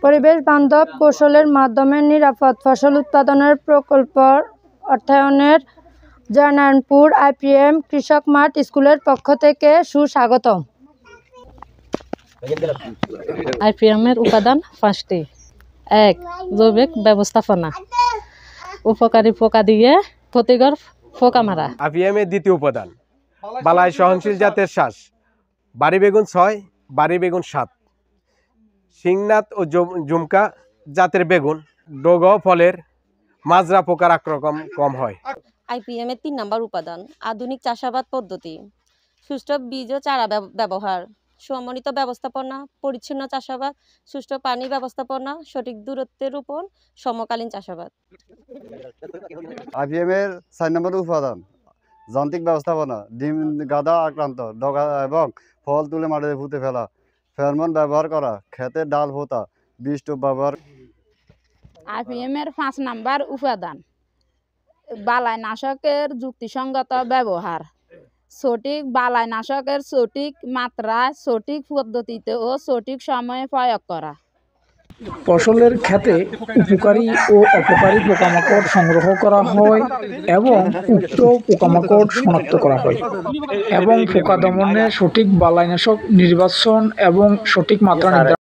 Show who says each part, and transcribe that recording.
Speaker 1: পরিবেশ বান্ধব কৌশলের মাধ্যমে নিরাপদ ফসল উৎপাদনের প্রকল্প অর্থায়নের জয়নারায়ণপুর আইপিএম কৃষক মাঠ স্কুলের পক্ষ থেকে সুস্বাগতম।
Speaker 2: আইপিএমের উপাদান 5টি। 1. জৈবিক ব্যবস্থাপনা, উপকারী পোকা দিয়ে ক্ষতিকর পোকা মারা।
Speaker 3: আইপিএমের দ্বিতীয় উপাদান বালাই সহনশীল জাতের শ্বাস, বাড়ি বেগুন 6, বাড়ি বেগুন 7, সিংনাথ ও জুমকা জাতের বেগুন ডোগ ফলের মাজরা পোকার আক্রমণ কম হয়।
Speaker 4: আইপিএমের 3 নম্বর উপাদান আধুনিক চাষাবাদ পদ্ধতি, সুষ্ঠু বীজ ও চারা ব্যবহার, সমন্বিত ব্যবস্থাপনা, পরিচ্ছন্ন চাষাবাদ, সুষ্ঠু পানি ব্যবস্থাপনা, সঠিক দূরত্বে রোপণ, সমকালীন চাষাবাদ।
Speaker 5: আইপিএমের 4 নম্বর উপাদান যান্ত্রিক ব্যবস্থাপনা, ডিম গাদা আক্রান্ত ডগা এবং ফল তুলে মাটিতে পুঁতে ফেলা, ফেরোমন ব্যবহার করা, ক্ষেতের ডাল পোতা, বীজ টোপ ব্যবহার।
Speaker 6: আইপিএমের 5 নম্বর উপাদান বালাইনাশকের যুক্তিসঙ্গত ব্যবহার, সঠিক বালাইনাশকের সঠিক মাত্রায়, সঠিক পদ্ধতিতে ও সঠিক সময়ে প্রয়োগ করা।
Speaker 7: ফসলের ক্ষেতে উপকারী ও অপকারী পোকামাকড় সংগ্রহ করা হয় এবং উক্ত পোকামাকড় শনাক্ত করা হয় এবং পোকা দমনে সঠিক বালাইনাশক নির্বাচন এবং সঠিক মাত্রা নির্ধারণ